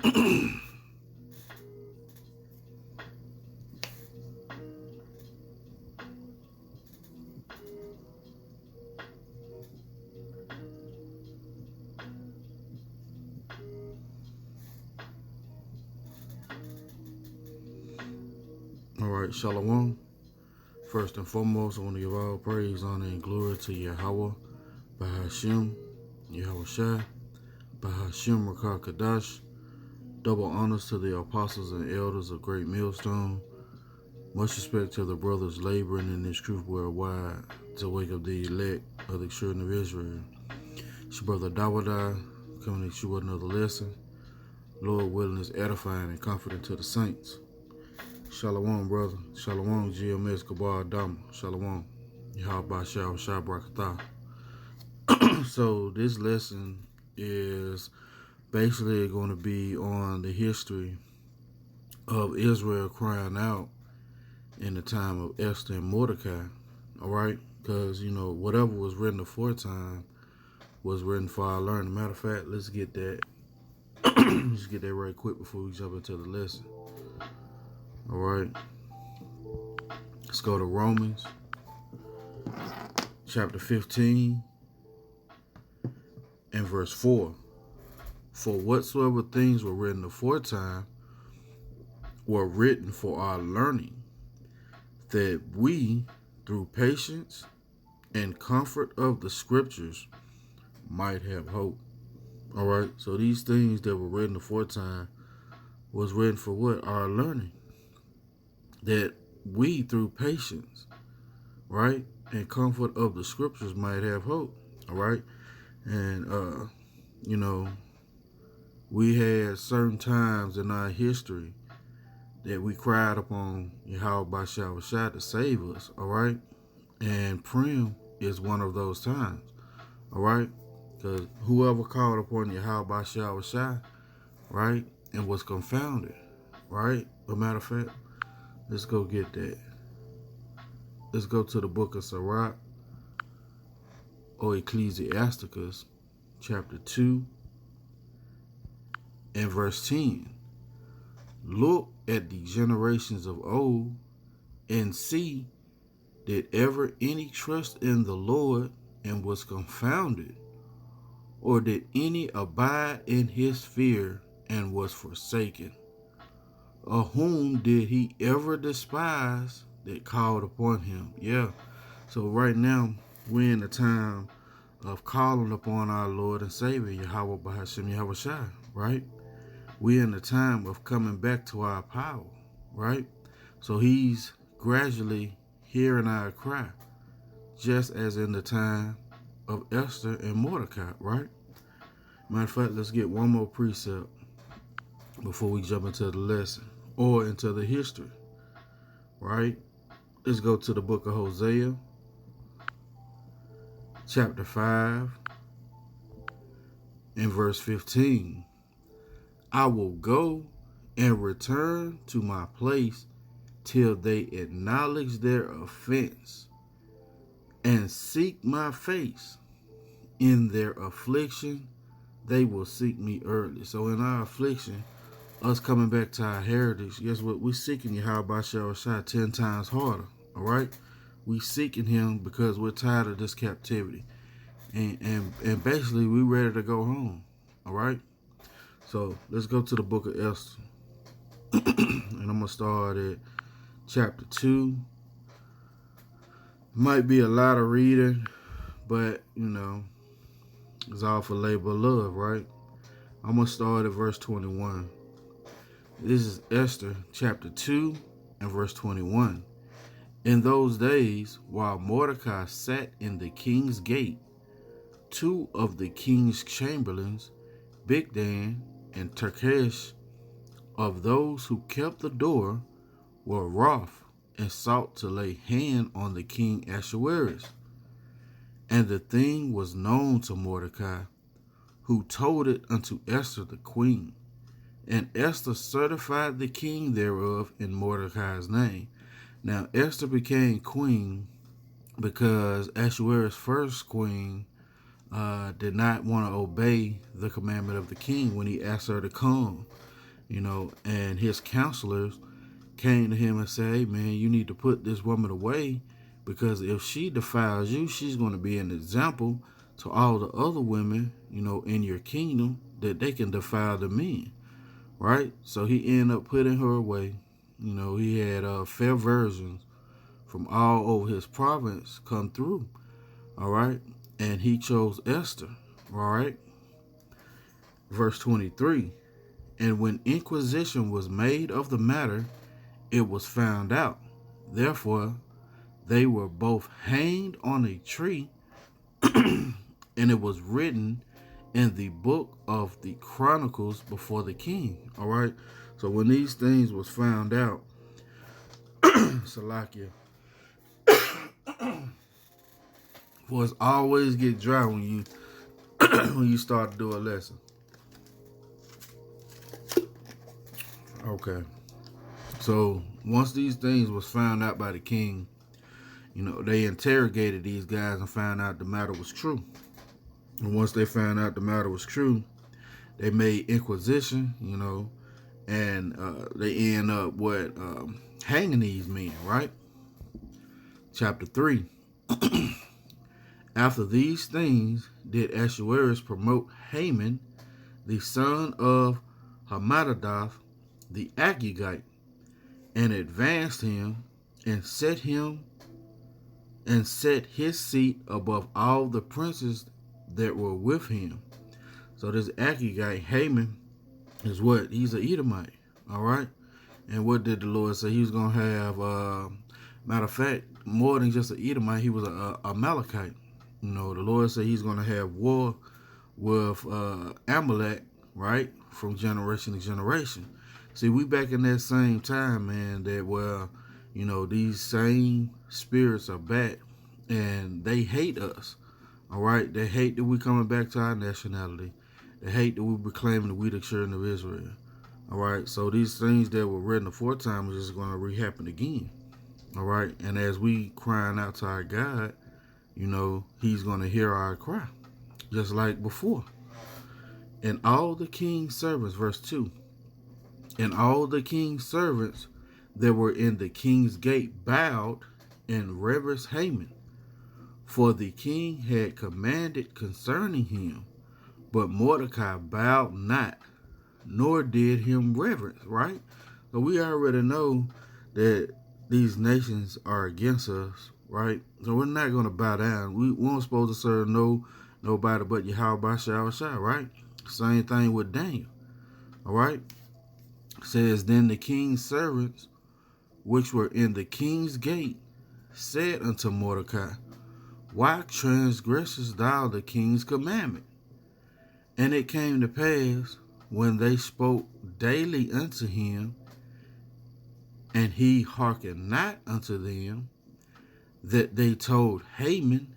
All right, Shalom. First and foremost, I want to give all praise, honor, and glory to Yahweh, Bahashim, Yahweh Shai, Bahashim Rakah Kadash. Double honors to the apostles and elders of Great Millstone. Much respect to the brothers laboring in this truth worldwide to wake up the elect of the children of Israel. It's your brother Dawadai coming at you with another lesson. Lord willing is edifying and comforting to the saints. Shalom, brother. Shalom, GMS Kabal Dama. Shalom. Yahweh Shah Shah Brakatah. So this lesson is basically going to be on the history of Israel crying out in the time of Esther and Mordecai. All right? Because, whatever was written aforetime was written for our learning. Matter of fact, let's get that. Let's get that right quick before we jump into the lesson. All right? Let's go to Romans chapter 15 and verse 4. For whatsoever things were written aforetime were written for our learning, that we, through patience and comfort of the scriptures, might have hope. All right, so these things that were written aforetime was written for what? Our learning. That we, through patience, right, and comfort of the scriptures, might have hope. All right, and we had certain times in our history that we cried upon Yahweh Shah to save us, all right? And Purim is one of those times, all right? Because whoever called upon Yahweh Shah, right, and was confounded, right? As a matter of fact, let's go get that. Let's go to the book of Sirach or Ecclesiasticus, chapter 2 and verse 10. Look at the generations of old and see, did ever any trust in the Lord and was confounded? Or did any abide in his fear and was forsaken? Or whom did he ever despise that called upon him? Yeah. So right now, we're in the time of calling upon our Lord and Savior, Yahweh Bahashim Yahweh Shai, right? We're in the time of coming back to our power, right? So he's gradually hearing our cry, just as in the time of Esther and Mordecai, right? Matter of fact, let's get one more precept before we jump into the lesson or into the history, right? Let's go to the book of Hosea, chapter 5 and verse 15. I will go and return to my place till they acknowledge their offense and seek my face. In their affliction, they will seek me early. So in our affliction, us coming back to our heritage, guess what? We're seeking Yahweh Shah 10 times harder, all right? We seeking him because we're tired of this captivity. And basically, we ready to go home, all right? So let's go to the book of Esther. And I'm going to start at chapter 2. Might be a lot of reading, but, it's all for labor of love, right? I'm going to start at verse 21. This is Esther chapter 2 and verse 21. In those days, while Mordecai sat in the king's gate, two of the king's chamberlains, Bigdan and Terkesh, of those who kept the door, were wroth and sought to lay hand on the king Ahasuerus. And the thing was known to Mordecai, who told it unto Esther the queen. And Esther certified the king thereof in Mordecai's name. Now Esther became queen because Ahasuerus' first queen did not want to obey the commandment of the king when he asked her to come. and his counselors came to him and said, hey, man, you need to put this woman away, because if she defiles you, she's going to be an example to all the other women, in your kingdom, that they can defile the men, right? So he ended up putting her away. He had fair virgins from all over his province come through, all right? And he chose Esther, all right? Verse 23, and when inquisition was made of the matter, it was found out. Therefore, they were both hanged on a tree, and it was written in the book of the Chronicles before the king. All right. So when these things was found out, Salakia, was always get dry when you when you start to do a lesson. Okay. So once these things was found out by the king, they interrogated these guys and found out the matter was true. And once they found out the matter was true, they made inquisition, and they end up hanging these men, right? Chapter 3. After these things did Ahasuerus promote Haman, the son of Hammedatha, the Agagite, and advanced him and set his seat above all the princes that were with him. So this Agagite, Haman, is what? He's an Edomite, all right? And what did the Lord say? He was going to have, matter of fact, more than just an Edomite, he was a Amalekite. The Lord said he's going to have war with Amalek, right? From generation to generation. See, we back in that same time, man, that these same spirits are back, and they hate us, all right? They hate that we coming back to our nationality. They hate that we proclaiming that we the children of Israel, all right? So these things that were written aforetime is just going to re-happen again, all right? And as we crying out to our God, he's going to hear our cry, just like before. And all the king's servants, verse 2, and all the king's servants that were in the king's gate bowed and reverenced Haman, for the king had commanded concerning him. But Mordecai bowed not, nor did him reverence, right? So we already know that these nations are against us, right? So we're not going to bow down. We weren't supposed to serve nobody but Yahweh Shah, right? Same thing with Daniel, all right? It says, then the king's servants, which were in the king's gate, said unto Mordecai, why transgressest thou the king's commandment? And it came to pass, when they spoke daily unto him, and he hearkened not unto them, that they told Haman,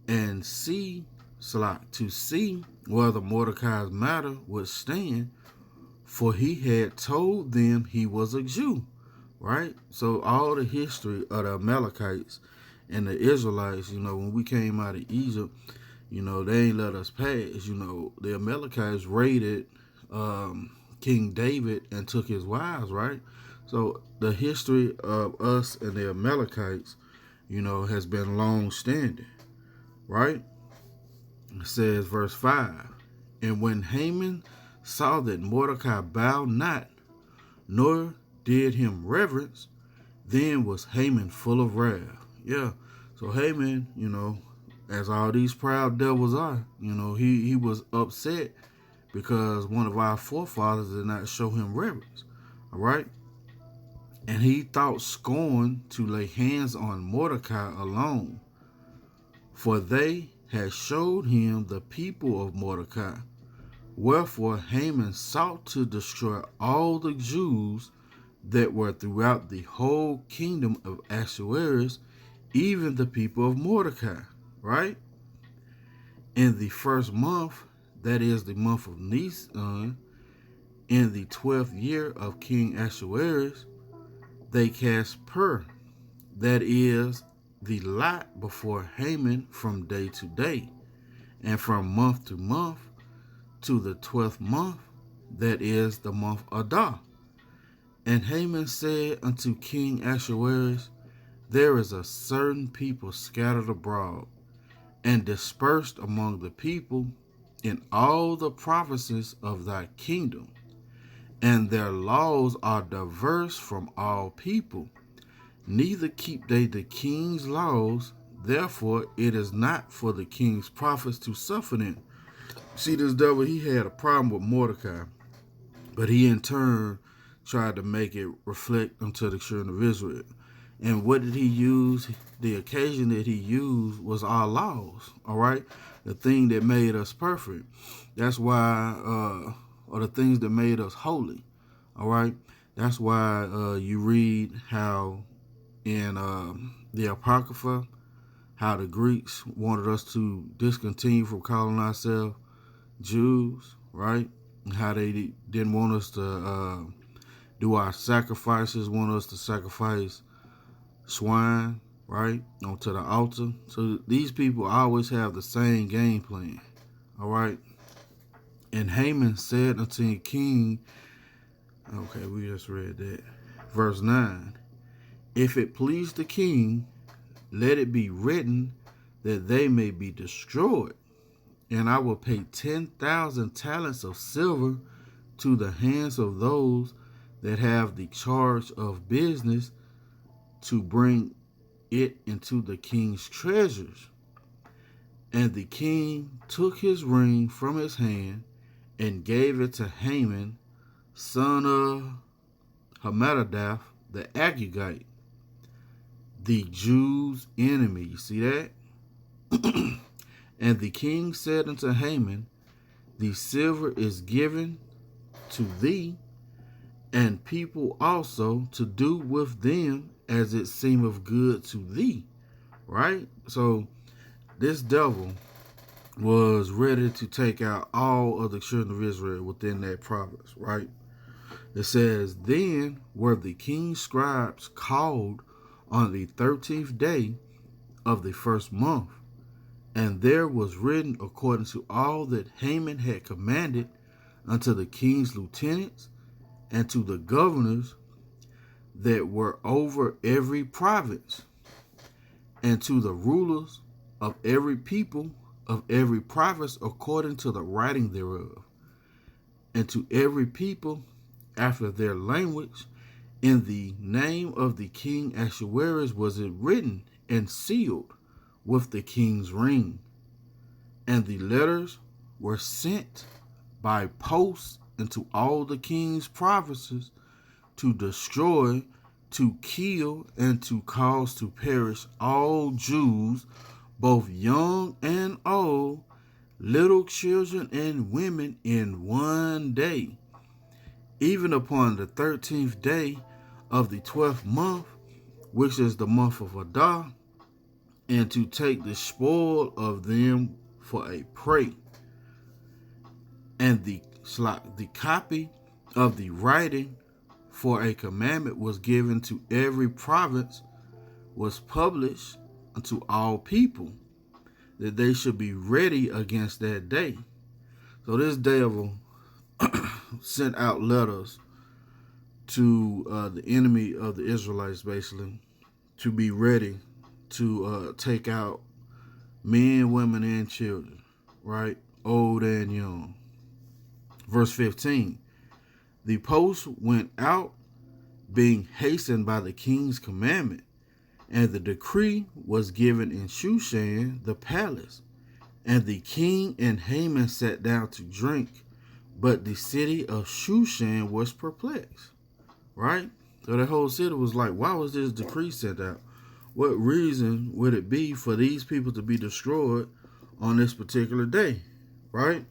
and to see whether Mordecai's matter would stand, for he had told them he was a Jew, right? So all the history of the Amalekites and the Israelites, when we came out of Egypt, they ain't let us pass. The Amalekites raided King David and took his wives, right? So the history of us and the Amalekites, has been long-standing, right? It says, verse 5, and when Haman saw that Mordecai bowed not, nor did him reverence, then was Haman full of wrath. Yeah, so Haman, as all these proud devils are, he was upset because one of our forefathers did not show him reverence, all right? And he thought scorn to lay hands on Mordecai alone, for they had showed him the people of Mordecai. Wherefore Haman sought to destroy all the Jews that were throughout the whole kingdom of Ahasuerus, even the people of Mordecai, right? In the first month, that is the month of Nisan, in the 12th year of King Ahasuerus, they cast pur, that is the lot, before Haman from day to day, and from month to month, to the 12th month, that is the month Adar. And Haman said unto King Ahasuerus, there is a certain people scattered abroad, and dispersed among the people in all the provinces of thy kingdom, and their laws are diverse from all people, neither keep they the king's laws, therefore it is not for the king's prophets to suffer them. See, this devil, he had a problem with Mordecai, but he in turn tried to make it reflect unto the children of Israel. And what did he use? The occasion that he used was our laws, all right? The thing that made us perfect. That's why, or the things that made us holy, all right? That's why you read how in the Apocrypha, how the Greeks wanted us to discontinue from calling ourselves Jews, right? And how they didn't want us to do our sacrifices, want us to sacrifice swine, right, onto the altar. So these people always have the same game plan, all right? And Haman said unto the king, okay, we just read that. Verse 9, if it please the king, let it be written that they may be destroyed, and I will pay 10,000 talents of silver to the hands of those that have the charge of business to bring it into the king's treasures. And the king took his ring from his hand and gave it to Haman, son of Hammedatha the Agagite, the Jews' enemy. You see that? And the king said unto Haman, the silver is given to thee, and people also to do with them as it seemeth good to thee. Right? So this devil was ready to take out all of the children of Israel within that province, right? It says, then were the king's scribes called on the 13th day of the first month, and there was written according to all that Haman had commanded unto the king's lieutenants and to the governors that were over every province, and to the rulers of every people of every province according to the writing thereof, and to every people after their language. In the name of the king Ahasuerus was it written and sealed with the king's ring. And the letters were sent by post into all the king's provinces to destroy, to kill, and to cause to perish all Jews, both young and old, little children and women, in one day, even upon the 13th day of the 12th month, which is the month of Adar, and to take the spoil of them for a prey. And the copy of the writing for a commandment was given to every province, was published unto all people, that they should be ready against that day. So this devil sent out letters to the enemy of the Israelites, basically, to be ready to take out men, women, and children, right? Old and young. Verse 15, the post went out, being hastened by the king's commandment, and the decree was given in Shushan the palace. And the king and Haman sat down to drink, but the city of Shushan was perplexed, right? So the whole city was like, why was this decree sent out? What reason would it be for these people to be destroyed on this particular day, right?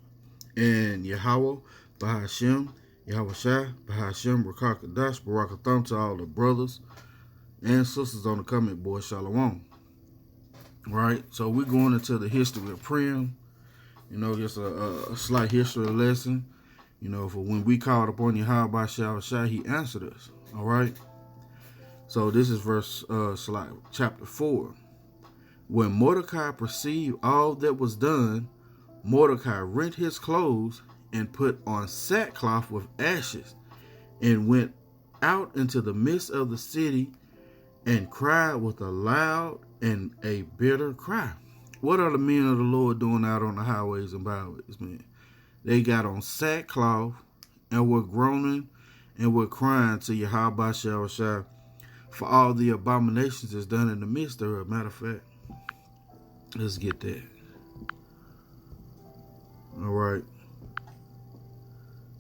And Yahweh, Bahashem, Yahweh Shai, Bahashem, Rakakadash, Barakatham to all the brothers and sisters on the comment board, Shalom. Right? So we're going into the history of Purim. You know, just a slight history lesson. You know, for when we called upon Yahweh Shai, he answered us. All right? So this is chapter 4. When Mordecai perceived all that was done, Mordecai rent his clothes and put on sackcloth with ashes, and went out into the midst of the city and cried with a loud and a bitter cry. What are the men of the Lord doing out on the highways and byways, man? They got on sackcloth and were groaning and were crying to Yahweh Shah for all the abominations that's done in the midst thereof. Matter of fact, let's get that. All right.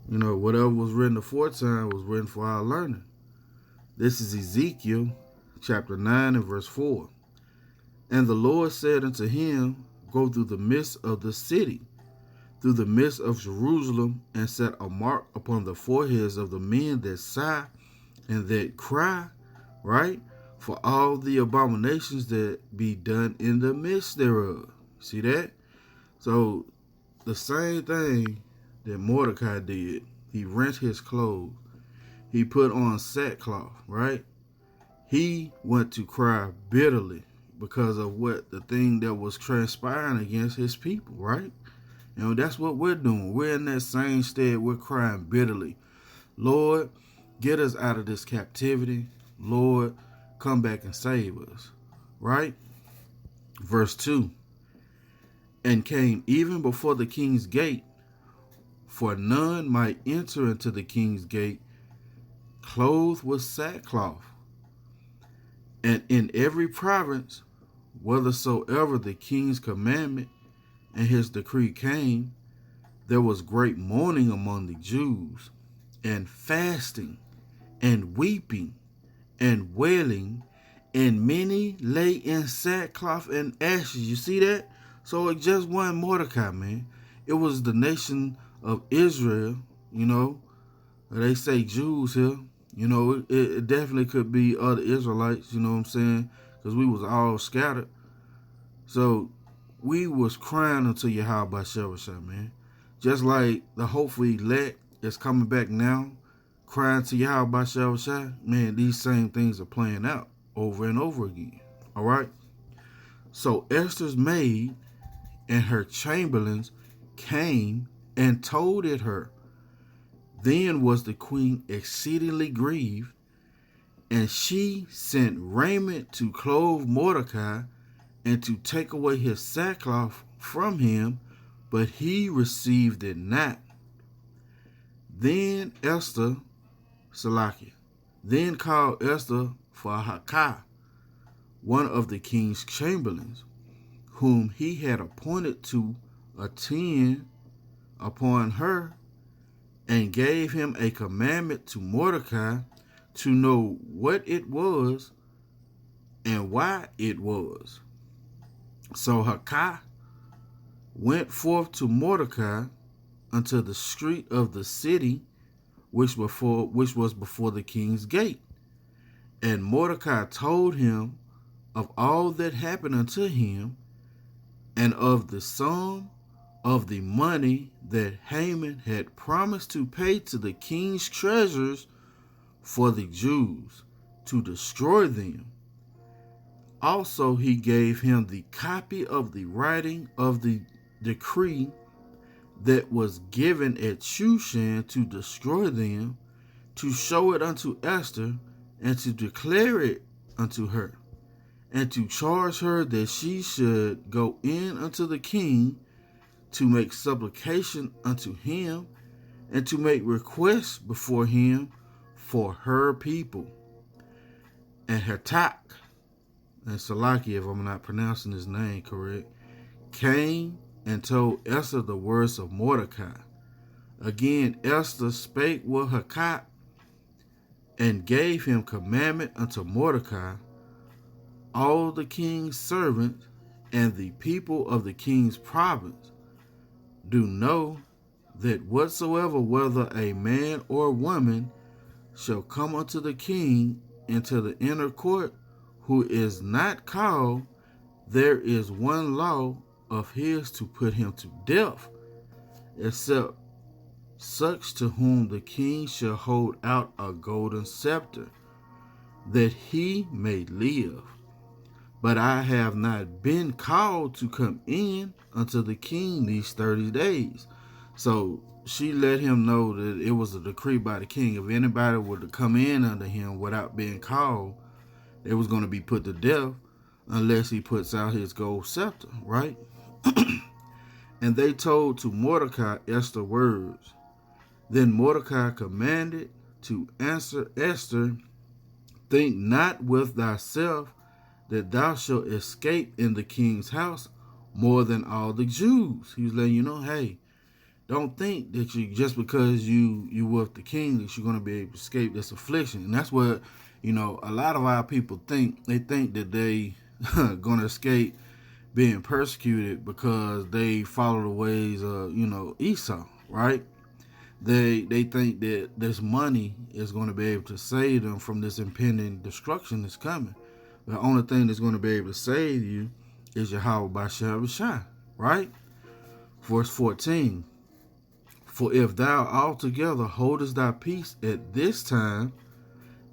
You know, whatever was written aforetime was written for our learning. This is Ezekiel chapter 9 and verse 4. And the Lord said unto him, Go through the midst of the city, through the midst of Jerusalem, and set a mark upon the foreheads of the men that sigh and that cry, right? For all the abominations that be done in the midst thereof. See that? So the same thing that Mordecai did. He rent his clothes. He put on sackcloth, right? He went to cry bitterly because of the thing that was transpiring against his people, right? You know, that's what we're doing. We're in that same state. We're crying bitterly. Lord, get us out of this captivity. Lord, come back and save us, right? Verse 2. And came even before the king's gate, for none might enter into the king's gate, clothed with sackcloth. And in every province, whithersoever the king's commandment and his decree came, there was great mourning among the Jews, and fasting, and weeping, and wailing, and many lay in sackcloth and ashes. You see that? So it just wasn't Mordecai, man. It was the nation of Israel, you know. They say Jews here. You know, it definitely could be other Israelites, you know what I'm saying? Because we was all scattered. So we was crying unto Yahweh Shah, man. Just like the hopeful elect is coming back now, crying to Yahweh Shah, man, these same things are playing out over and over again. All right? So Esther's maid and her chamberlains came and told it her. Then was the queen exceedingly grieved, and she sent raiment to clothe Mordecai and to take away his sackcloth from him, but he received it not. Then then called Esther for Hakah, one of the king's chamberlains, whom he had appointed to attend upon her, and gave him a commandment to Mordecai to know what it was and why it was. So Hakah went forth to Mordecai unto the street of the city, which was before the king's gate. And Mordecai told him of all that happened unto him, and of the sum of the money that Haman had promised to pay to the king's treasurers for the Jews, to destroy them. Also he gave him the copy of the writing of the decree that was given at Shushan to destroy them, to show it unto Esther, and to declare it unto her, and to charge her that she should go in unto the king to make supplication unto him, and to make requests before him for her people. And Hatak, and Salaki, if I'm not pronouncing his name correct, came and told Esther the words of Mordecai. Again, Esther spake with Hakak, and gave him commandment unto Mordecai. All the king's servants and the people of the king's province do know that whatsoever, whether a man or woman, shall come unto the king into the inner court, who is not called, there is one law of his to put him to death, except such to whom the king shall hold out a golden scepter, that he may live. But I have not been called to come in unto the king these 30 days. So she let him know that it was a decree by the king. If anybody were to come in under him without being called, they was going to be put to death unless he puts out his gold scepter, right? And they told to Mordecai Esther's words. Then Mordecai commanded to answer Esther, think not with thyself that thou shalt escape in the king's house more than all the Jews. He was letting you know, hey, don't think that you just because you with the king that you're going to be able to escape this affliction. And that's what, a lot of our people think. They think that they going to escape being persecuted because they follow the ways of, Esau, right? They think that this money is going to be able to save them from this impending destruction that's coming. The only thing that's going to be able to save you is Yahweh Bashar Rashai, right? Verse 14. For if thou altogether holdest thy peace at this time,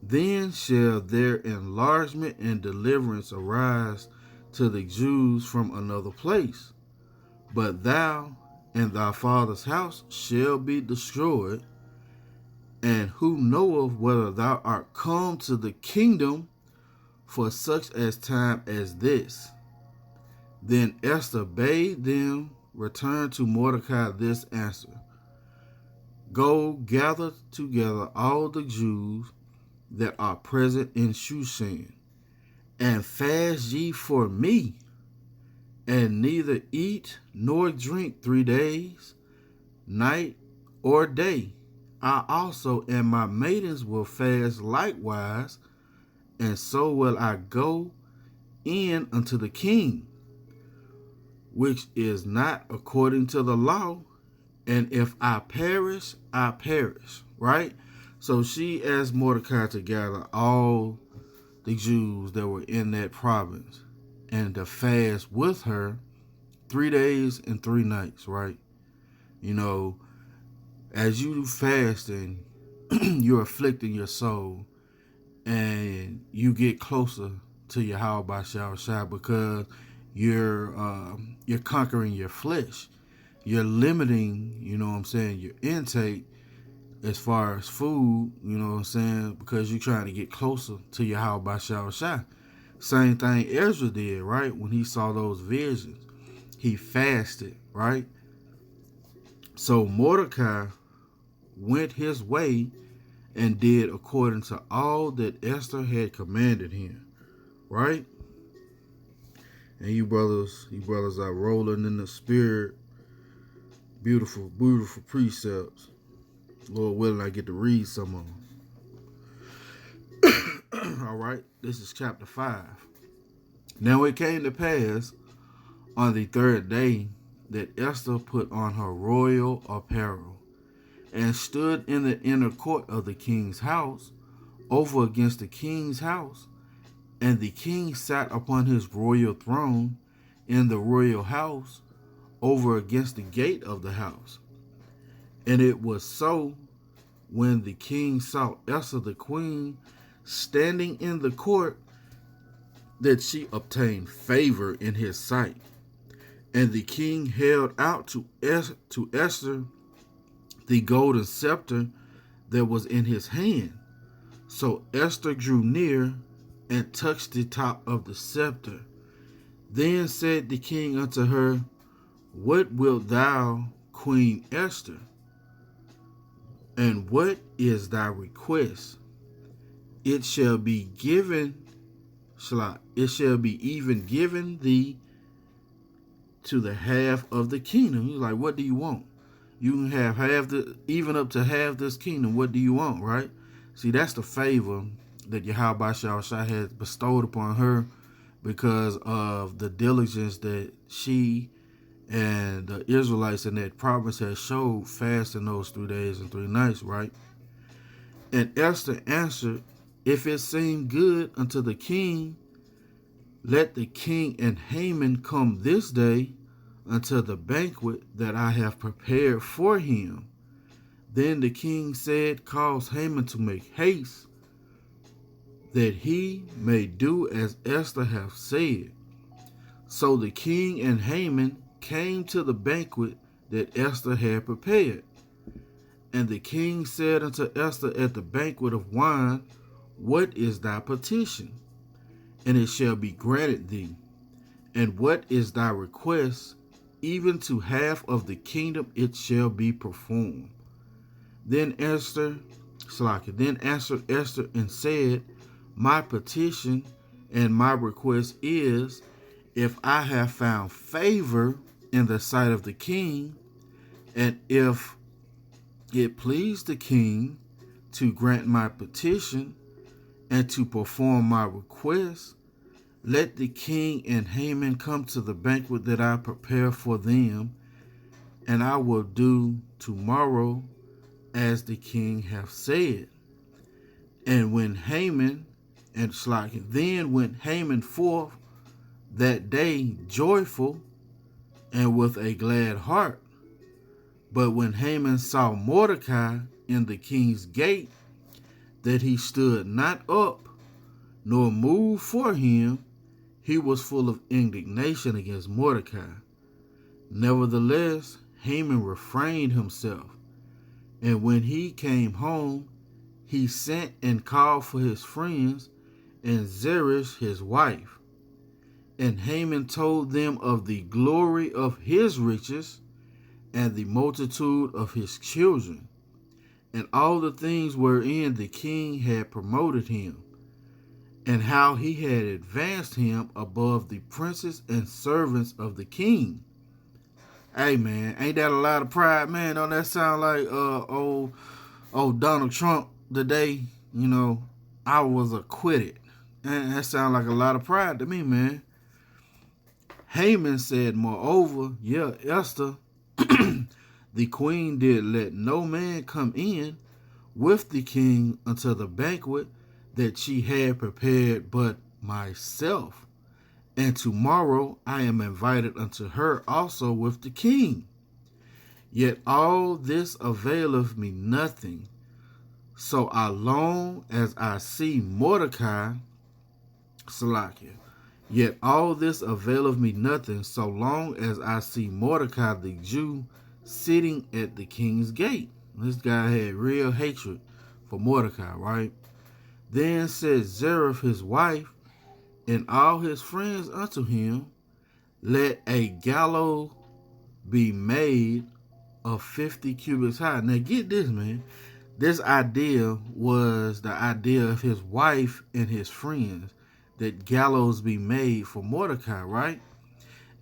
then shall their enlargement and deliverance arise to the Jews from another place. But thou and thy father's house shall be destroyed, and who knoweth whether thou art come to the kingdom for such as time as this? Then Esther bade them return to Mordecai this answer. Go gather together all the Jews that are present in Shushan, and fast ye for me, and neither eat nor drink 3 days, night or day. I also and my maidens will fast likewise, and so will I go in unto the king, which is not according to the law, and if I perish, I perish, right? So she asked Mordecai to gather all the Jews that were in that province and to fast with her 3 days and 3 nights, right? As you fasting, you're afflicting your soul and you get closer to Yahweh Bashar Shai because you're conquering your flesh. You're limiting, your intake as far as food, because you're trying to get closer to Yahweh Bashar Shai. Same thing Ezra did, right? When he saw those visions, he fasted, right? So Mordecai went his way and did according to all that Esther had commanded him, right? And you brothers are rolling in the spirit. Beautiful, beautiful precepts. Lord willing, I get to read some of them. All right, this is chapter 5. Now it came to pass on the 3rd day that Esther put on her royal apparel and stood in the inner court of the king's house over against the king's house. And the king sat upon his royal throne in the royal house over against the gate of the house. And it was so, when the king saw Esther the queen standing in the court, that she obtained favor in his sight. And the king held out to Esther the golden scepter that was in his hand. So Esther drew near and touched the top of the scepter. Then said the king unto her, What wilt thou, Queen Esther? And what is thy request? It shall be given, it shall be even given thee to the half of the kingdom. He's like, what do you want? You can have even up to half this kingdom. What do you want, right? See, that's the favor that Yahweh Bashar Shai has bestowed upon her because of the diligence that she and the Israelites in that province had showed fasting those 3 days and 3 nights, right? And Esther answered, If it seem good unto the king, let the king and Haman come this day unto the banquet that I have prepared for him. Then the king said, Cause Haman to make haste, that he may do as Esther hath said. So the king and Haman came to the banquet that Esther had prepared. And the king said unto Esther at the banquet of wine, What is thy petition? And it shall be granted thee. And what is thy request? Even to half of the kingdom it shall be performed. Then answered Esther and said, My petition and my request is, if I have found favor in the sight of the king, and if it please the king to grant my petition and to perform my request, let the king and Haman come to the banquet that I prepare for them, and I will do tomorrow as the king hath said. And when Haman then went Haman forth that day joyful and with a glad heart. But when Haman saw Mordecai in the king's gate, that he stood not up, nor moved for him, he was full of indignation against Mordecai. Nevertheless, Haman refrained himself, and when he came home, he sent and called for his friends and Zeresh his wife. And Haman told them of the glory of his riches and the multitude of his children, and all the things wherein the king had promoted him, and how he had advanced him above the princes and servants of the king. Hey man, ain't that a lot of pride, man? Don't that sound like old Donald Trump the day, I was acquitted? And that sounds like a lot of pride to me, man. Haman said, moreover, Esther, the queen did let no man come in with the king unto the banquet that she had prepared but myself. And tomorrow I am invited unto her also with the king. Yet all this availeth me nothing, so long as I see Mordecai, Yet all this availeth me nothing, so long as I see Mordecai the Jew sitting at the king's gate. This guy had real hatred for Mordecai, right? Then said Zeresh his wife and all his friends unto him, Let a gallows be made of 50 cubits high. Now get this, man. This idea was the idea of his wife and his friends, that gallows be made for Mordecai, right?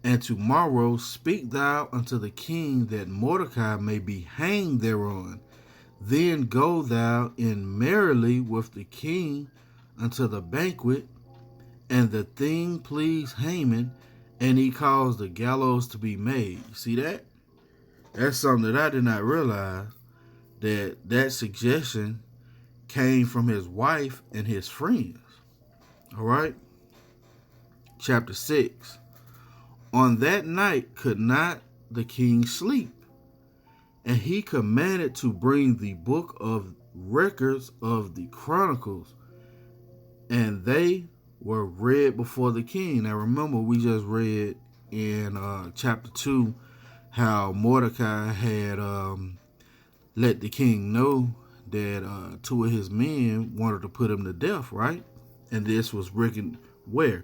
And tomorrow speak thou unto the king that Mordecai may be hanged thereon. Then go thou in merrily with the king unto the banquet. And the thing pleased Haman, and he caused the gallows to be made. You see that? That's something that I did not realize, that suggestion came from his wife and his friends. All right? Chapter 6. On that night could not the king sleep, and he commanded to bring the book of records of the chronicles, and they were read before the king. Now remember, we just read in chapter 2 how Mordecai had let the king know that 2 of his men wanted to put him to death, right? And this was written where?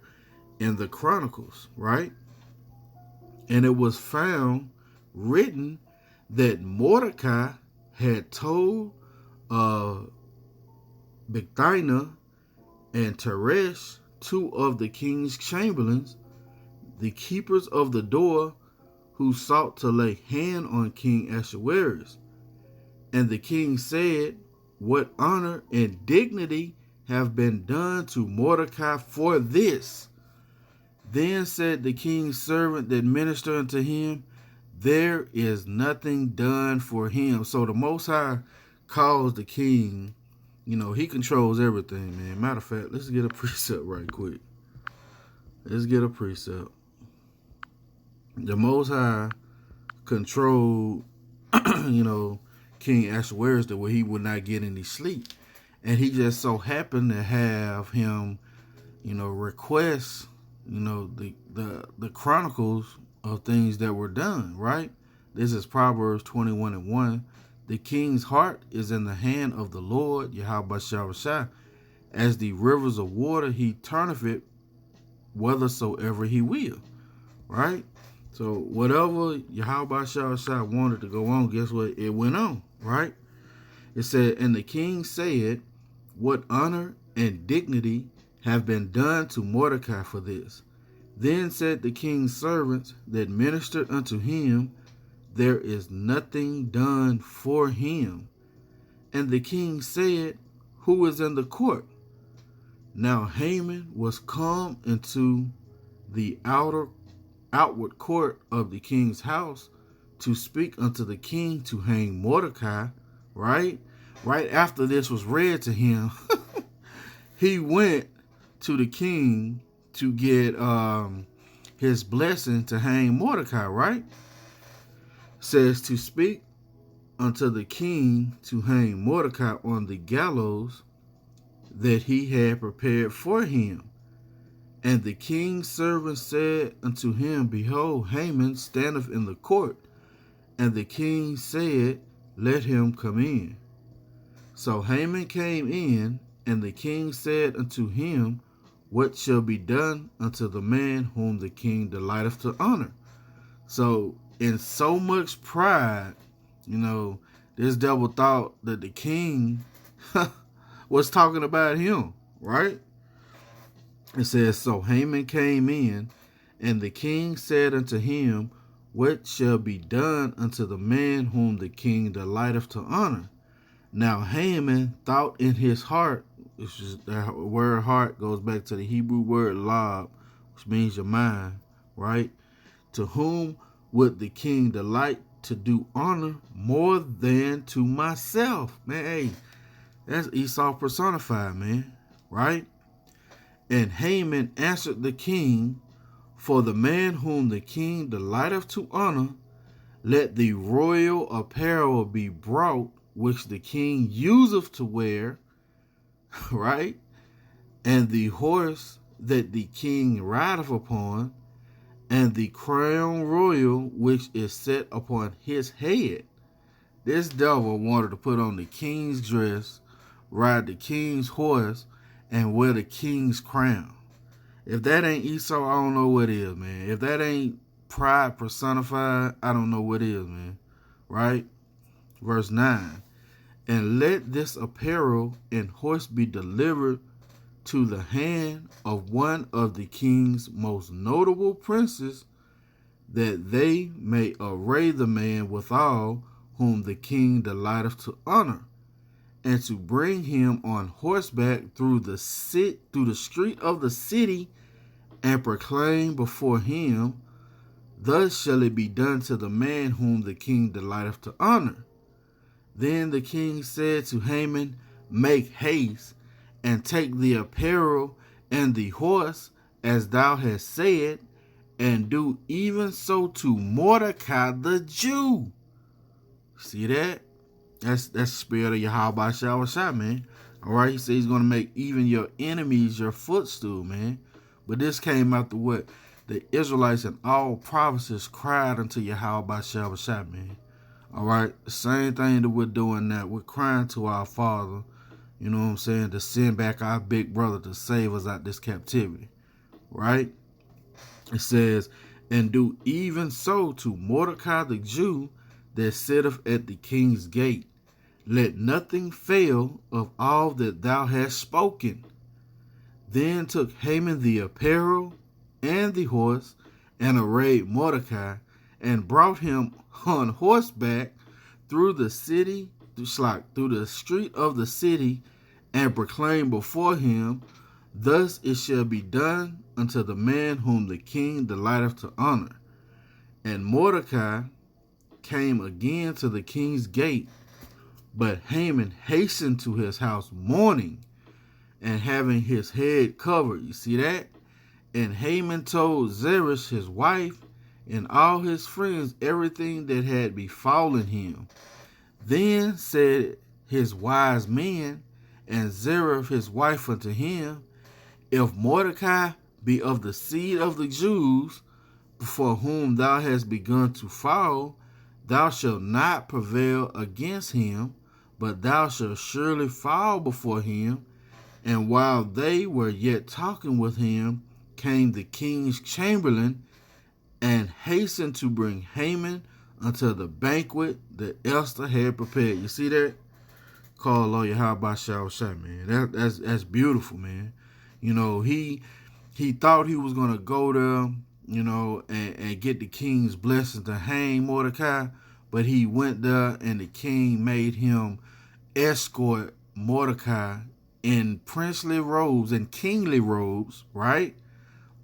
In the Chronicles, right? And it was found written that Mordecai had told Bigthana and Teresh, 2 of the king's chamberlains, the keepers of the door, who sought to lay hand on King Ahasuerus. And the king said, What honor and dignity have been done to Mordecai for this? Then said the king's servant that ministered unto him, There is nothing done for him. So the Most High calls the king, he controls everything, man. Matter of fact, let's get a precept right quick. Let's get a precept. The Most High controlled, King Ahasuerus the way he would not get any sleep. And he just so happened to have him, request, the chronicles of things that were done, right? This is Proverbs 21:1. The king's heart is in the hand of the Lord, Yahweh Shah. As the rivers of water, he turneth it whithersoever he will. Right? So whatever Yahweh Shah wanted to go on, guess what? It went on. Right? It said, and the king said, what honor and dignity have been done to Mordecai for this? Then said the king's servants that ministered unto him, there is nothing done for him. And the king said, who is in the court? Now Haman was come into the outward court of the king's house to speak unto the king to hang Mordecai. Right after this was read to him, he went to the king to get his blessing to hang Mordecai. Right? Says to speak unto the king to hang Mordecai on the gallows that he had prepared for him. And the king's servant said unto him, behold, Haman standeth in the court. And the king said, let him come in. So Haman came in, and the king said unto him, what shall be done unto the man whom the king delighteth to honor? So in so much pride, this devil thought that the king was talking about him, right? It says, so Haman came in, and the king said unto him, what shall be done unto the man whom the king delighteth to honor? Now Haman thought in his heart, the word heart goes back to the Hebrew word lab, which means your mind, right? To whom would the king delight to do honor more than to myself? Man, hey, that's Esau personified, man, right? And Haman answered the king, for the man whom the king delighteth to honor, let the royal apparel be brought, which the king useth to wear, right? And the horse that the king rideth upon, and the crown royal which is set upon his head. This devil wanted to put on the king's dress, ride the king's horse, and wear the king's crown. If that ain't Esau, I don't know what is, man. If that ain't pride personified, I don't know what is, man. Right? Verse 9. And let this apparel and horse be delivered to the hand of one of the king's most notable princes, that they may array the man withal whom the king delighteth to honor, and to bring him on horseback through the street of the city, and proclaim before him, thus shall it be done to the man whom the king delighteth to honor. Then the king said to Haman, make haste, and take the apparel and the horse, as thou hast said, and do even so to Mordecai the Jew. See that? That's the spirit of Yahweh Shah, man. All right, he said he's going to make even your enemies your footstool, man. But this came after what? The Israelites in all provinces cried unto Yahweh Shah, man. All right, the same thing that we're doing now. We're crying to our Father, you know what I'm saying, to send back our big brother to save us out this captivity, right? It says, and do even so to Mordecai the Jew that sitteth at the king's gate. Let nothing fail of all that thou hast spoken. Then took Haman the apparel and the horse, and arrayed Mordecai, and brought him on horseback through the city, through the street of the city, and proclaimed before him, thus it shall be done unto the man whom the king delighteth to honor. And Mordecai came again to the king's gate, but Haman hastened to his house mourning, and having his head covered. You see that? And Haman told Zeresh his wife and all his friends everything that had befallen him. Then said his wise men and Zeresh his wife unto him, if Mordecai be of the seed of the Jews, before whom thou hast begun to fall, thou shalt not prevail against him, but thou shalt surely fall before him. And while they were yet talking with him, came the king's chamberlain, and hastened to bring Haman unto the banquet that Esther had prepared. You see that? Call lawyer, how about Shah, man? That's beautiful, man. You know, he thought he was gonna go there, you know, and get the king's blessing to hang Mordecai, but he went there and the king made him escort Mordecai in princely robes and kingly robes, right?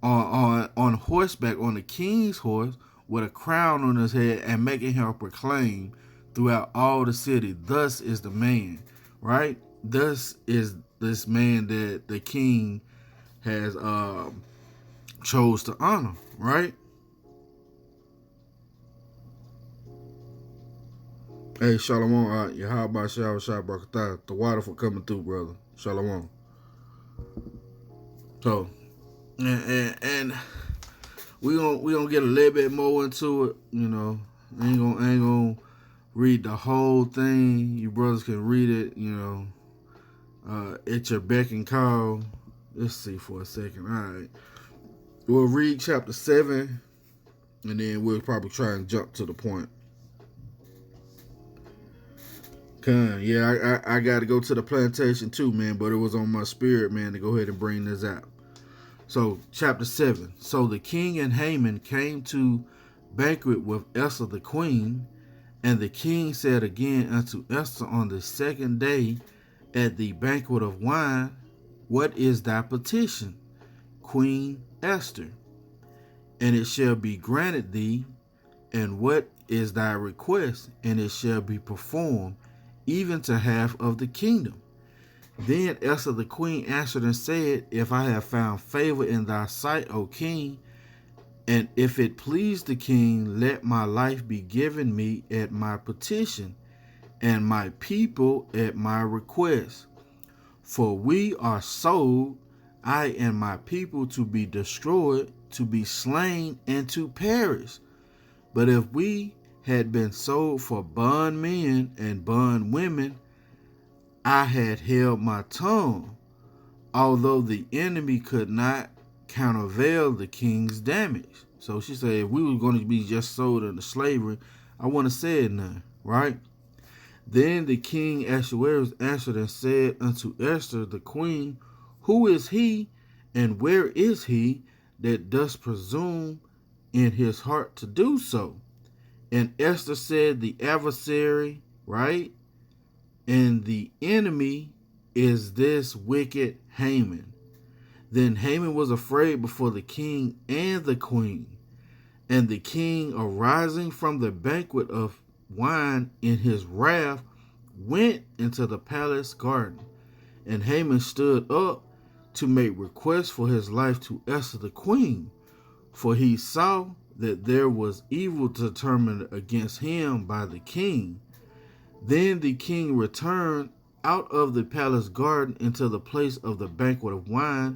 On horseback, on the king's horse, with a crown on his head, and making him proclaim throughout all the city, thus is the man, right? Thus is this man that the king has chose to honor, right? Hey, Shalom, Yahweh Shah Shah Barakatah. The water for coming through, brother. Shalom. So, and we gonna get a little bit more into it, you know. Ain't gonna read the whole thing. You brothers can read it, you know, at your beck and call. Let's see for a second. All right, we'll read chapter 7, and then we'll probably try and jump to the point. Yeah, I got to go to the plantation too, man, but it was on my spirit, man, to go ahead and bring this out. So, chapter 7. So the king and Haman came to banquet with Esther the queen, and the king said again unto Esther on the second day at the banquet of wine, what is thy petition, Queen Esther? And it shall be granted thee. And what is thy request? And it shall be performed, even to half of the kingdom. Then Esther the queen answered and said, if I have found favor in thy sight, O king, and if it please the king, let my life be given me at my petition, and my people at my request. For we are sold, I and my people, to be destroyed, to be slain, and to perish. But if we had been sold for bondmen and bondwomen, I had held my tongue, although the enemy could not countervail the king's damage. So she said, if we were going to be just sold into slavery, I wouldn't have said nothing, right? Then the king Ahasuerus answered and said unto Esther the queen, who is he, and where is he that does presume in his heart to do so? And Esther said, the adversary, right? And the enemy is this wicked Haman. Then Haman was afraid before the king and the queen. And the king, arising from the banquet of wine in his wrath, went into the palace garden. And Haman stood up to make request for his life to Esther the queen, for he saw that there was evil determined against him by the king. Then the king returned out of the palace garden into the place of the banquet of wine,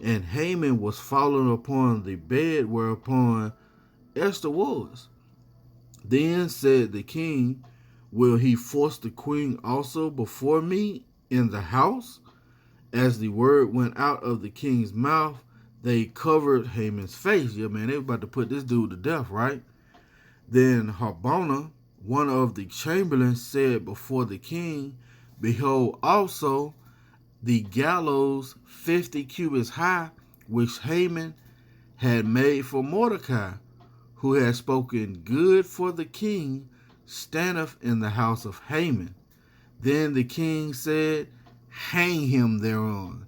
and Haman was fallen upon the bed whereupon Esther was. Then said the king, will he force the queen also before me in the house? As the word went out of the king's mouth, they covered Haman's face. Yeah, man, they were about to put this dude to death, right? Then Harbona, one of the chamberlains, said before the king, behold also the gallows 50 cubits high, which Haman had made for Mordecai, who had spoken good for the king, standeth in the house of Haman. Then the king said, hang him thereon.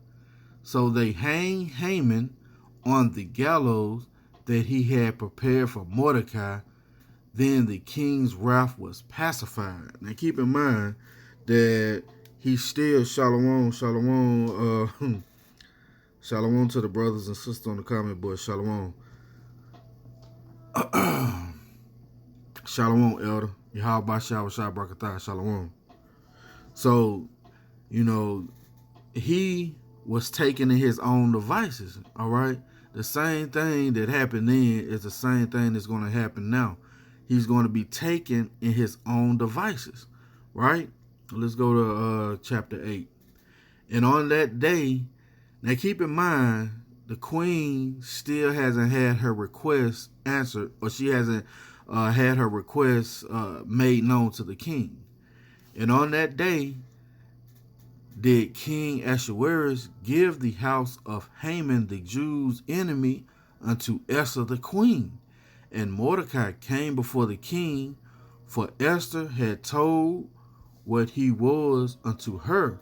So they hang Haman on the gallows that he had prepared for Mordecai. Then the king's wrath was pacified. Now keep in mind that he's still shalom to the brothers and sisters on the comment board. Shalom. Shalom, elder. Yahweh Shah Shah Barakatah. Shalom. So, you know, he was taken in his own devices, all right? The same thing that happened then is the same thing that's going to happen now. he's going to be taken in his own devices, right? Let's go to chapter 8. And on that day, now keep in mind, the queen still hasn't had her request answered, or she hasn't had her request made known to the king. And on that day, did King Ahasuerus give the house of Haman, the Jews' enemy, unto Esther the queen. And Mordecai came before the king, for Esther had told what he was unto her.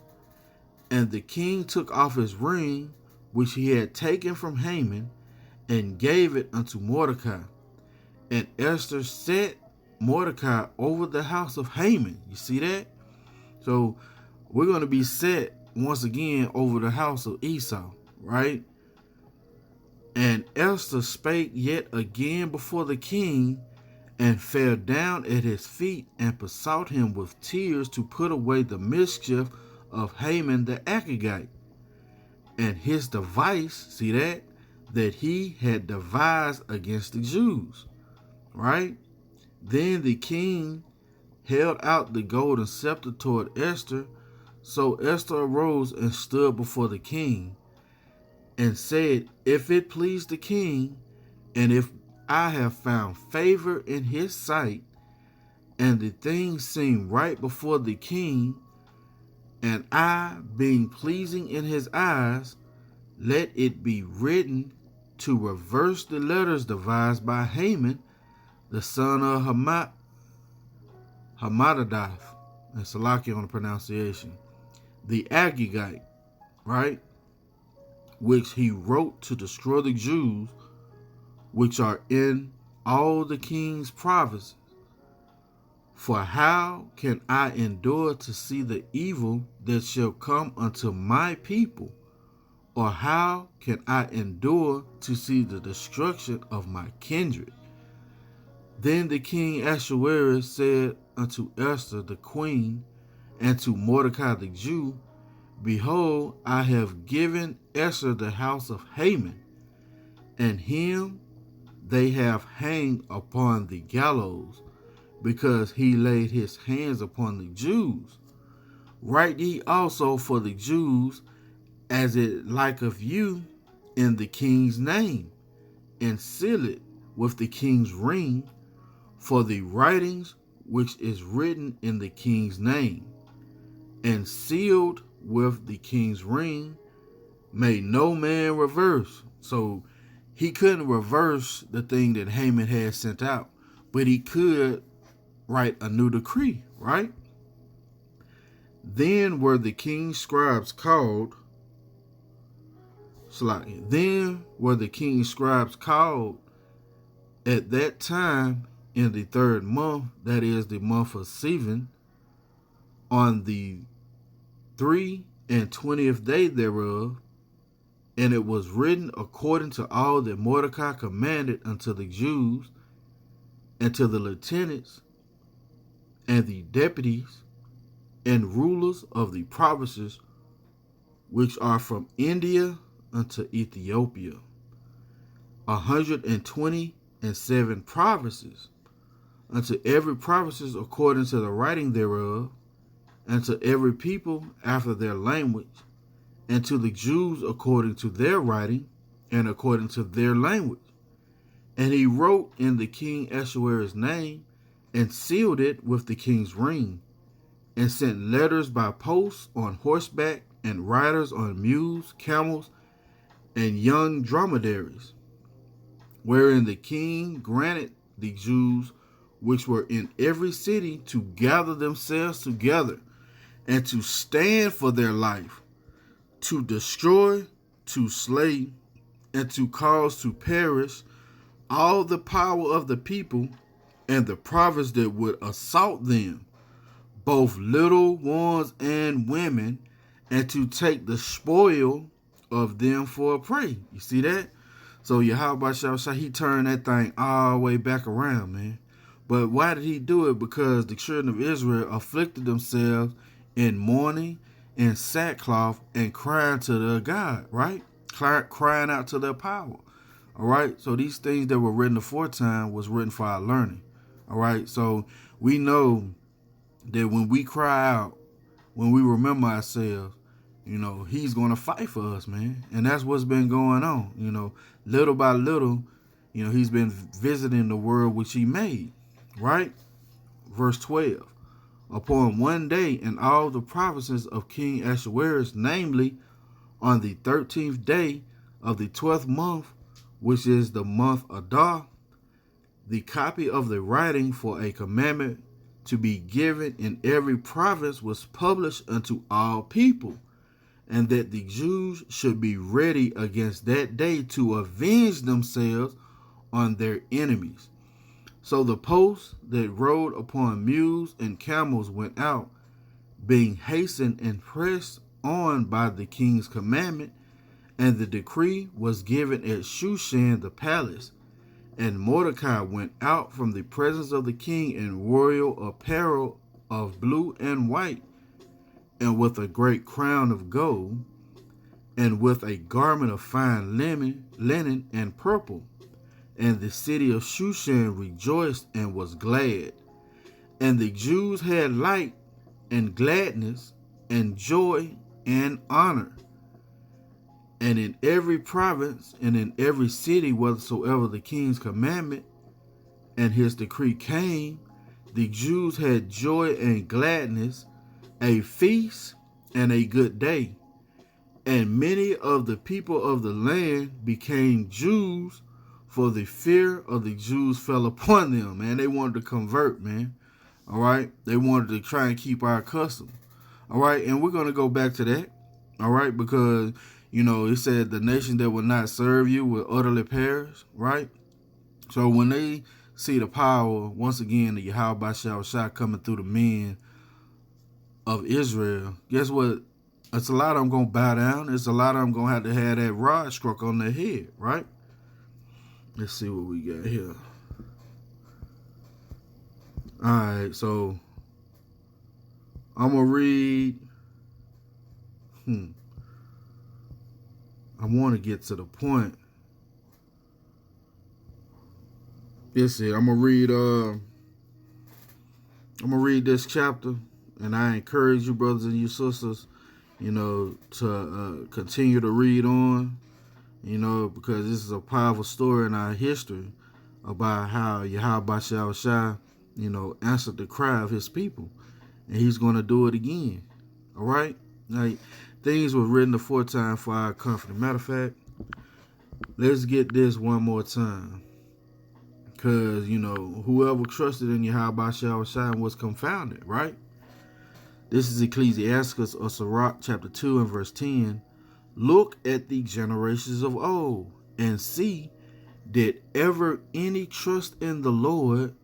And the king took off his ring, which he had taken from Haman, and gave it unto Mordecai. And Esther set Mordecai over the house of Haman. You see that? So we're going to be set once again over the house of Esau, right? And Esther spake yet again before the king, and fell down at his feet, and besought him with tears to put away the mischief of Haman the Agagite, and his device, see that he had devised against the Jews, right? Then the king held out the golden scepter toward Esther. So Esther arose and stood before the king, and said, If it please the king, and if I have found favor in his sight, and the thing seem right before the king, and I being pleasing in his eyes, let it be written to reverse the letters devised by Haman, the son of Hammadath, and Salaki on the pronunciation, the Agagite, right, which he wrote to destroy the Jews, which are in all the king's provinces. For how can I endure to see the evil that shall come unto my people? Or how can I endure to see the destruction of my kindred? Then the king Ahasuerus said unto Esther the queen, and to Mordecai the Jew, Behold, I have given Esther the house of Haman, and him they have hanged upon the gallows, because he laid his hands upon the Jews. Write ye also for the Jews, as it liketh you, in the king's name, and seal it with the king's ring, for the writings which is written in the king's name, and sealed with the king's ring, may no man reverse. So he couldn't reverse the thing that Haman had sent out, but he could write a new decree, right? Then were the king's scribes called, at that time in the 3rd month, that is the month of Sivan, on the 23rd day thereof, and it was written according to all that Mordecai commanded unto the Jews, and to the lieutenants, and the deputies, and rulers of the provinces which are from India unto Ethiopia, 127 provinces, unto every province according to the writing thereof, and to every people after their language, and to the Jews according to their writing, and according to their language. And he wrote in the king Ahasuerus' name, and sealed it with the king's ring, and sent letters by post on horseback, and riders on mules, camels, and young dromedaries, wherein the king granted the Jews which were in every city to gather themselves together, and to stand for their life, to destroy, to slay, and to cause to perish all the power of the people and the province that would assault them, both little ones and women, and to take the spoil of them for a prey. You see that? So Yahweh Shah, he turned that thing all the way back around, man. But why did he do it? Because the children of Israel afflicted themselves in mourning and sackcloth and crying to their God, right? Crying out to their power. All right? So these things that were written aforetime was written for our learning. All right. So we know that when we cry out, when we remember ourselves, he's going to fight for us, man. And that's what's been going on. Little by little, he's been visiting the world which he made, right? Verse 12. Upon one day in all the provinces of King Ahasuerus, namely on the 13th day of the 12th month, which is the month Adar, the copy of the writing for a commandment to be given in every province was published unto all people, and that the Jews should be ready against that day to avenge themselves on their enemies. So the posts that rode upon mules and camels went out, being hastened and pressed on by the king's commandment, and the decree was given at Shushan the palace. And Mordecai went out from the presence of the king in royal apparel of blue and white, and with a great crown of gold, and with a garment of fine linen and purple. And the city of Shushan rejoiced and was glad. And the Jews had light and gladness and joy and honor. And in every province and in every city, whatsoever the king's commandment and his decree came, the Jews had joy and gladness, a feast and a good day. And many of the people of the land became Jews, for the fear of the Jews fell upon them. Man, they wanted to convert, man. All right? They wanted to try and keep our custom. All right? And we're going to go back to that. All right? Because, it said the nation that will not serve you will utterly perish. Right? So when they see the power, once again, the Yahweh Shah coming through the men of Israel, guess what? It's a lot of them going to bow down. It's a lot of them going to have that rod struck on their head. Right? Let's see what we got here. All right, so I'm going to read. I want to get to the point. Let's see. I'm going to read this chapter, and I encourage you, brothers and you sisters, to continue to read on, because this is a powerful story in our history about how Yahweh Shah, answered the cry of his people, and he's going to do it again. All right? Like, things were written aforetime for our comfort. Matter of fact, let's get this one more time. Because, whoever trusted in Yahweh Shah was confounded, right? This is Ecclesiastes or Sirach chapter 2 and verse 10. Look at the generations of old, and see, did ever any trust in the Lord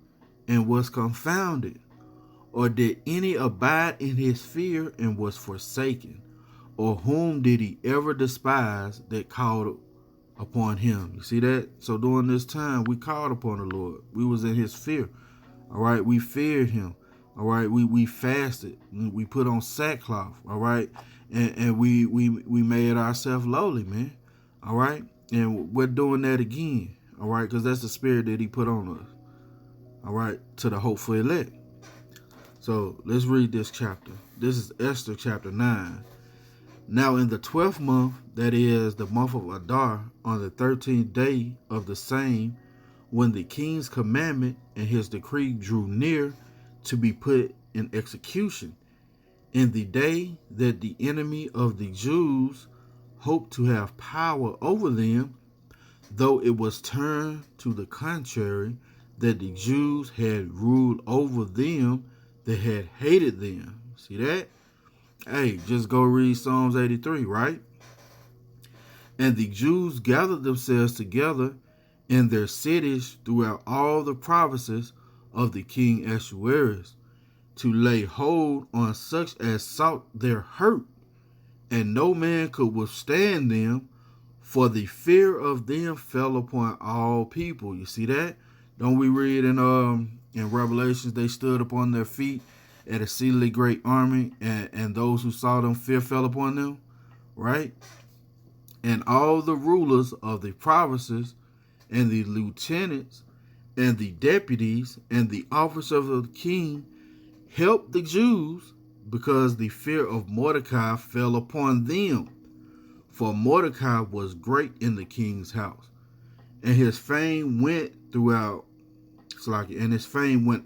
and was confounded? Or did any abide in his fear and was forsaken? Or whom did he ever despise that called upon him? You see that? So during this time, we called upon the Lord. We was in his fear. All right? We feared him. All right? We fasted. We put on sackcloth. All right? And we made ourselves lowly, man. All right? And we're doing that again. All right? Because that's the spirit that he put on us. All right? To the hopeful elect. So let's read this chapter. This is Esther chapter 9. Now in the 12th month, that is the month of Adar, on the 13th day of the same, when the king's commandment and his decree drew near to be put in execution, in the day that the enemy of the Jews hoped to have power over them, though it was turned to the contrary, that the Jews had ruled over them that had hated them. See that? Hey, just go read Psalms 83, right? And the Jews gathered themselves together in their cities throughout all the provinces of the king Ahasuerus, to lay hold on such as sought their hurt, and no man could withstand them, for the fear of them fell upon all people. You see that? Don't we read in Revelations, they stood upon their feet at exceedingly great army, and those who saw them, fear fell upon them, right? And all the rulers of the provinces and the lieutenants And the deputies and the officers of the king helped the Jews, because the fear of Mordecai fell upon them. For Mordecai was great in the king's house, and his fame went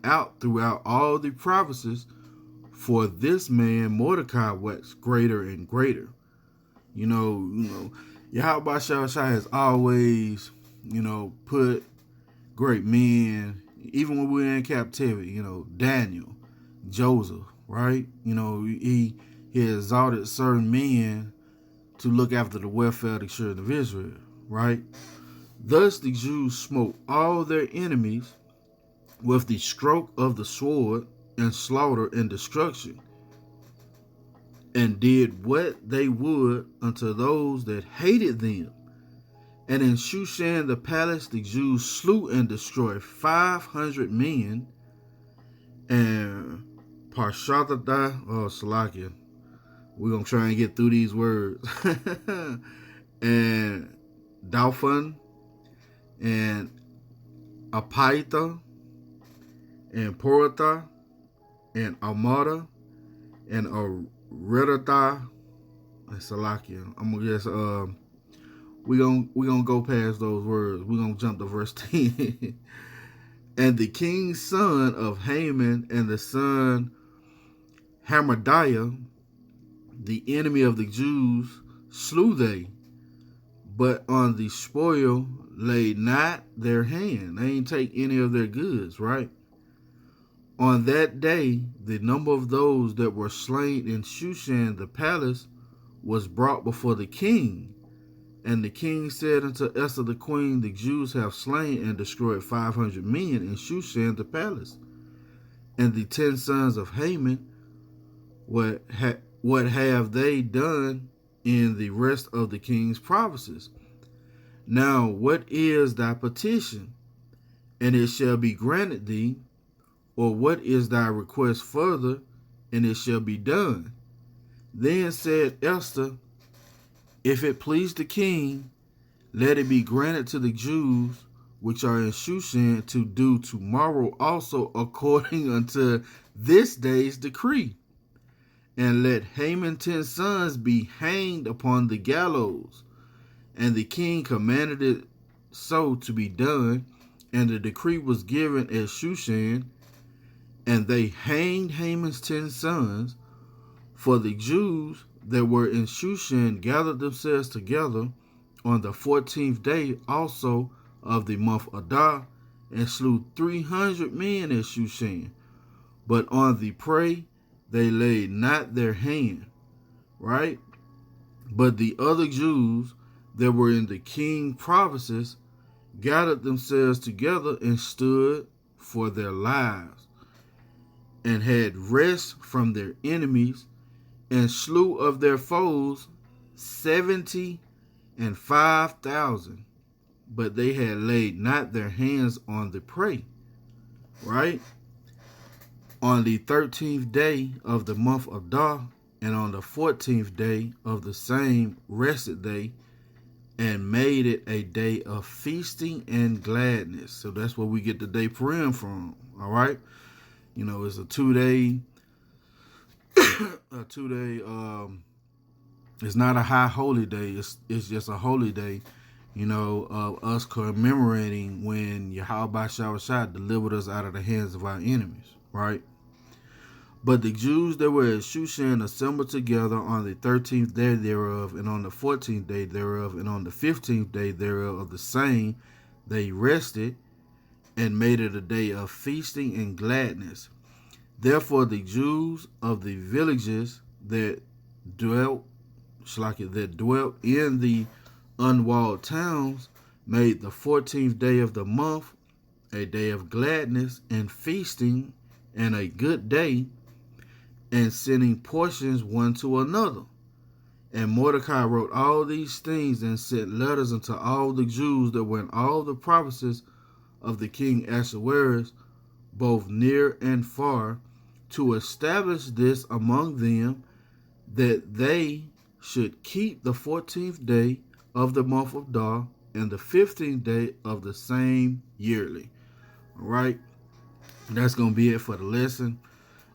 out throughout all the provinces. For this man Mordecai waxed greater and greater. Yahweh Shai has always, put great men, even when we were in captivity, Daniel, Joseph, right? He exalted certain men to look after the welfare of the children of Israel, right? Thus the Jews smote all their enemies with the stroke of the sword, and slaughter and destruction, and did what they would unto those that hated them. And in Shushan the palace the Jews slew and destroyed 500 men. And Parshathadah, Salakia, we're going to try and get through these words. And Dalphon, and Apaitha, and Poratha, and Amada, and Aredatha, and Salakia. I'm gonna guess we gonna go past those words. We're gonna jump to verse 10. And the king's son of Haman and the son Hamadiah, the enemy of the Jews, slew they, but on the spoil laid not their hand. They ain't take any of their goods, right? On that day, the number of those that were slain in Shushan the palace was brought before the king. And the king said unto Esther the queen, the Jews have slain and destroyed 500 men in Shushan the palace. And the 10 sons of Haman, what have they done in the rest of the king's provinces? Now what is thy petition? And it shall be granted thee. Or what is thy request further? And it shall be done. Then said Esther, if it please the king, let it be granted to the Jews which are in Shushan to do tomorrow also according unto this day's decree. And let Haman's 10 sons be hanged upon the gallows. And the king commanded it so to be done, and the decree was given at Shushan. And they hanged Haman's 10 sons. For the Jews that were in Shushan gathered themselves together on the 14th day also of the month Adar, and slew 300 men at Shushan. But on the prey they laid not their hand, right? But the other Jews that were in the king's provinces gathered themselves together and stood for their lives, and had rest from their enemies, and slew of their foes 75,000, but they had laid not their hands on the prey, right? On the 13th day of the month of Adar, and on the 14th day of the same rested they, and made it a day of feasting and gladness. So that's where we get the day Purim from, all right? It's a 2-day, it's not a high holy day. It's just a holy day, of us commemorating when Yahweh Shai delivered us out of the hands of our enemies, right? But the Jews that were at Shushan assembled together on the 13th day thereof, and on the 14th day thereof, and on the 15th day thereof of the same, they rested, and made it a day of feasting and gladness. Therefore the Jews of the villages that dwelt in the unwalled towns made the 14th day of the month a day of gladness and feasting, and a good day, and sending portions one to another. And Mordecai wrote all these things, and sent letters unto all the Jews that were in all the provinces of the king Ahasuerus, both near and far, to establish this among them, that they should keep the 14th day of the month of Adar, and the 15th day of the same yearly. All right. That's going to be it for the lesson.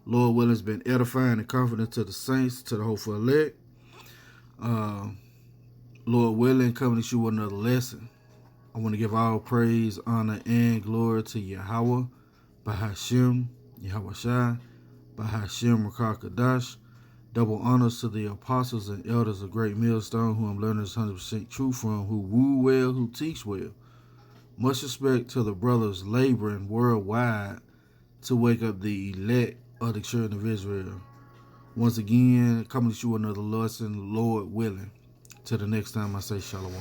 Lord willing, it's been edifying and confident to the saints, to the hopeful elect. Lord willing, coming to you with another lesson. I want to give all praise, honor, and glory to Yahweh, Bahashim, Yahweh Shai, Bahashim Rakar Kadash. Double honors to the apostles and elders of Great Millstone, who I'm learning this 100% truth from, who woo well, who teach well. Much respect to the brothers laboring worldwide to wake up the elect of the children of Israel. Once again, coming to you another lesson, Lord willing. Till the next time, I say shalom.